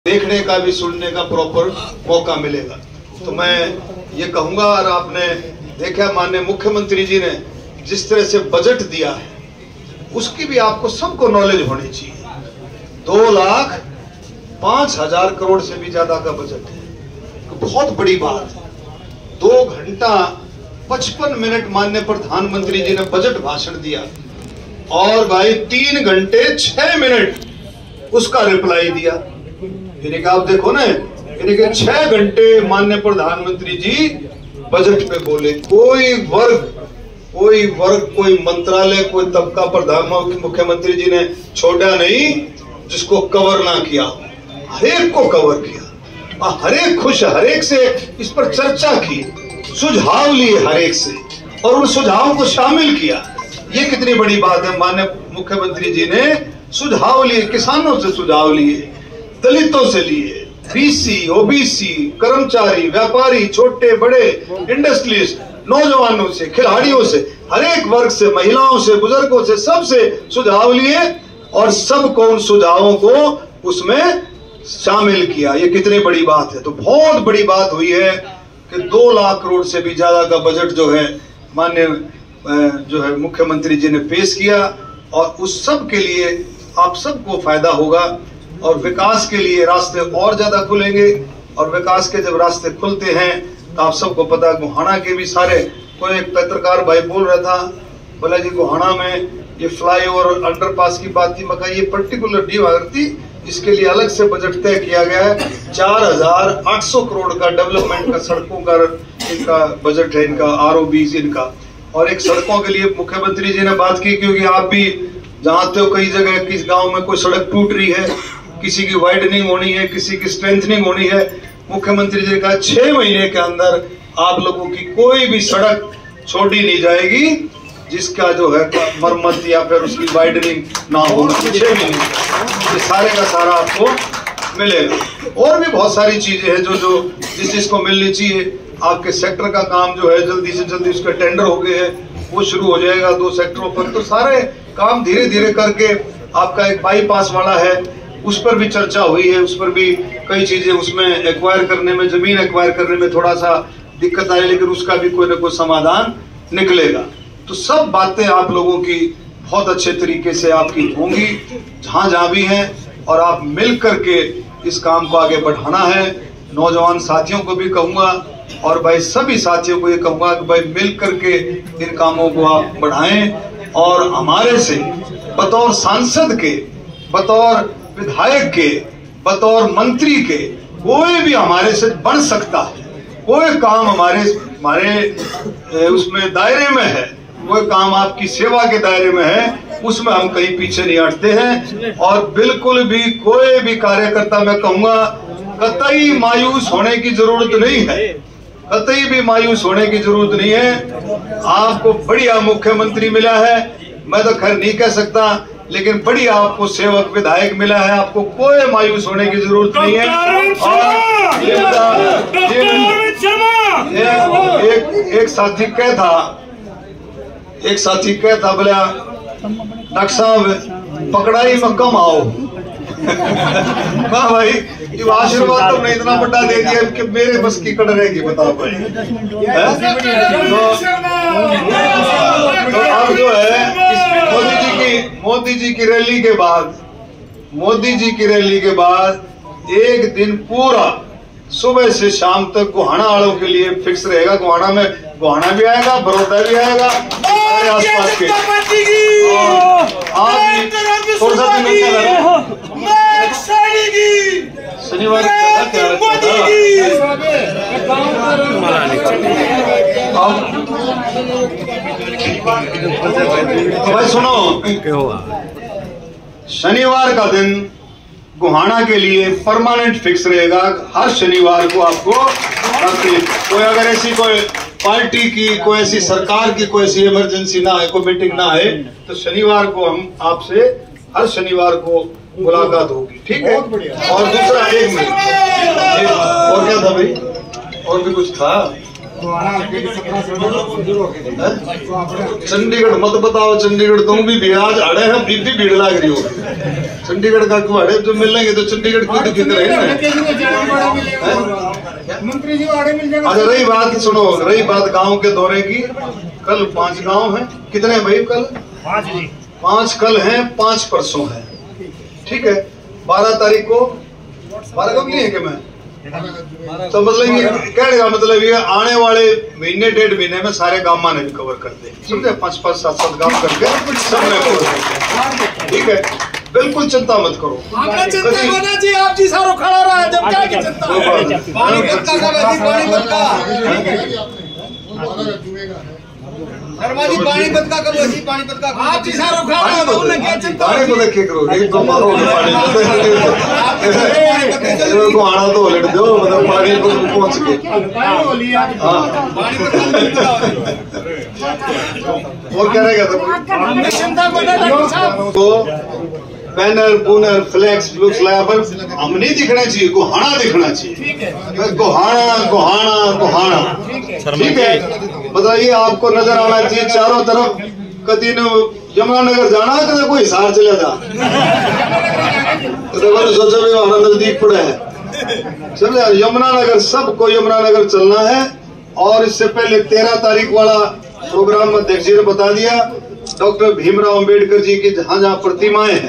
देखने का भी सुनने का प्रॉपर मौका मिलेगा। तो मैं ये कहूंगा, और आपने देखा माननीय मुख्यमंत्री जी ने जिस तरह से बजट दिया है उसकी भी आपको सबको नॉलेज होनी चाहिए। 2,05,000 करोड़ से भी ज्यादा का बजट है, तो बहुत बड़ी बात है। 2 घंटा 55 मिनट माननीय प्रधानमंत्री जी ने बजट भाषण दिया और भाई 3 घंटे 6 मिनट उसका रिप्लाई दिया। यानी कि आप देखो ना, यानी कि 6 घंटे माननीय प्रधानमंत्री जी बजट पे बोले। कोई वर्ग, कोई मंत्रालय, कोई तबका प्रधानमंत्री मुख्यमंत्री जी ने छोड़ा नहीं जिसको कवर ना किया। हरेक को कवर किया, हरेक खुश, हरेक से इस पर चर्चा की, सुझाव लिए हरेक से और उन सुझावों को शामिल किया। ये कितनी बड़ी बात है। माननीय मुख्यमंत्री जी ने सुझाव लिए, किसानों से सुझाव लिए, दलितों से लिए, बीसी, ओबीसी, कर्मचारी, व्यापारी, छोटे बड़े, इंडस्ट्रियलिस्ट, नौजवानों से, खिलाड़ियों से, हर एक वर्ग से, महिलाओं से, बुजुर्गों से, सबसे सुझाव लिए और सबको उन सुझावों को उसमें शामिल किया। ये कितनी बड़ी बात है। तो बहुत बड़ी बात हुई है कि 2 लाख करोड़ से भी ज्यादा का बजट जो है माननीय जो है मुख्यमंत्री जी ने पेश किया और उस सब के लिए आप सबको फायदा होगा और विकास के लिए रास्ते और ज्यादा खुलेंगे। और विकास के जब रास्ते खुलते हैं तो आप सबको पता है गोहाना के भी सारे, कोई एक पत्रकार भाई बोल रहा था, बोला जी गोहाना में ये फ्लाईओवर अंडरपास की बात थी। मगर ये पर्टिकुलर डीवागर थी, इसके लिए अलग से बजट तय किया गया है। 4,800 करोड़ का डेवलपमेंट का सड़कों का इनका बजट है, इनका ROBs इनका। और एक सड़कों के लिए मुख्यमंत्री जी ने बात की, क्योंकि आप भी जानते हो कई जगह किस गांव में कोई सड़क टूट रही है, किसी की वाइडनिंग होनी है, किसी की स्ट्रेंथनिंग होनी है। मुख्यमंत्री जी ने कहा 6 महीने के अंदर आप लोगों की कोई भी सड़क छोड़ी नहीं जाएगी जिसका जो है मरम्मत या फिर उसकी वाइडनिंग ना हो। 6 महीने ये सारे का सारा आपको मिलेगा। और भी बहुत सारी चीजें हैं जो जिस चीज को मिलनी चाहिए। आपके सेक्टर का काम जो है जल्दी से जल्दी उसका टेंडर हो गए है, वो शुरू हो जाएगा 2 सेक्टरों पर। तो सारे काम धीरे धीरे करके, आपका एक बाईपास वाला है उस पर भी चर्चा हुई है, उस पर भी कई चीजें उसमें एक्वायर करने में, जमीन एक्वायर करने में थोड़ा सा दिक्कत आई, लेकिन उसका भी कोई ना कोई समाधान निकलेगा। तो सब बातें आप लोगों की बहुत अच्छे तरीके से आपकी होंगी जहां जहां भी हैं, और आप मिल करके इस काम को आगे बढ़ाना है। नौजवान साथियों को भी कहूंगा और भाई सभी साथियों को ये कहूंगा कि भाई मिल करके इन कामों को आप बढ़ाएं। और हमारे से बतौर सांसद के, बतौर विधायक के, बतौर मंत्री के, कोई भी हमारे से बढ़ सकता है। कोई काम हमारे उसमें दायरे में है, कोई काम आपकी सेवा के दायरे में है, उसमें हम कहीं पीछे नहीं हटते हैं। और बिल्कुल भी कोई भी कार्यकर्ता, मैं कहूंगा, कतई मायूस होने की जरूरत नहीं है, कतई भी मायूस होने की जरूरत नहीं है। आपको बढ़िया मुख्यमंत्री मिला है, मैं तो खैर नहीं कह सकता, लेकिन बढ़िया आपको सेवक विधायक मिला है। आपको कोई मायूस होने की जरूरत नहीं है। और एक साथी कहता बोला डॉक्टर साहब पकड़ाई में कम आओ। वाह भाई, ये आशीर्वाद तो नहीं इतना बड़ा दे दिया कि मेरे बस की कड़ रहेगी, बताओ भाई। तो अब जो है मोदी जी की रैली के बाद एक दिन पूरा सुबह से शाम तक गोहाना वालों के लिए फिक्स रहेगा। गोहाना भी आएगा, बड़ौदा भी आएगा, आसपास के। शनिवार भाई सुनो, शनिवार का दिन गोहाना के लिए परमानेंट फिक्स रहेगा। हर शनिवार को आपको कोई अगर ऐसी कोई पार्टी की, कोई ऐसी सरकार की कोई ऐसी इमरजेंसी ना है, कोई मीटिंग ना है, तो शनिवार को हम आपसे हर शनिवार को मुलाकात होगी, ठीक है। और दूसरा, 1 मिनट, और क्या था भाई, और भी कुछ था। चंडीगढ़ मत बताओ, चंडीगढ़ तुम भी भीड़ आज अड़े हैं, बीबी भीड़ लग रही हो। चंडीगढ़ का क्यों अड़े, जो मिलेंगे तो चंडीगढ़ क्यों दिख रहे हैं। मंत्री जी आड़े मिल जाएगा। अच्छा रही बात, सुनो, रही बात गांव के दौरे की, कल 5 गांव हैं। कितने हैं भाई कल? 5 कल हैं, 5 परसों हैं, ठीक है। 12 तारीख को 12 कब नहीं है कि मैं तो मतलब ये कहने का मतलब ये आने वाले महीने 1.5 महीने में सारे गांव माने भी कवर कर दे, समझे। 5-5, 7-7 गांव करके सबने कवर कर, ठीक है। बिल्कुल चिंता मत करो। चिंता जी आप जी सारो खड़ा रहा है, जब क्या की चिंता। पानीपत का करो जी, पानीपत का आप जी सारो खड़ा रहा है, उन्हें क्या चिंता। पानी को देखे करो, एक तो मारो पानी को आना तो लट दो, मतलब पानी को पहुंच के। और क्या रहेगा तो बैनर बुनर फ्लैक्स फ्लूक्स लाया, पर हम नहीं दिखना चाहिए, गुहाना दिखना चाहिए। गुहाना गुहाना गुहाना, ठीक है। बताइए आपको नजर आना चाहिए चारों तरफ। कभी न यमुनानगर जाना, कभी कोई हिसार चले जा, तो सोचा भी वहां नजदीक पड़ा है। चले यमुनानगर, सबको यमुनानगर चलना है। और इससे पहले 13 तारीख वाला प्रोग्राम अध्यक्ष जी ने बता दिया, डॉक्टर भीमराव अंबेडकर जी की जहां जहां प्रतिमाएं हैं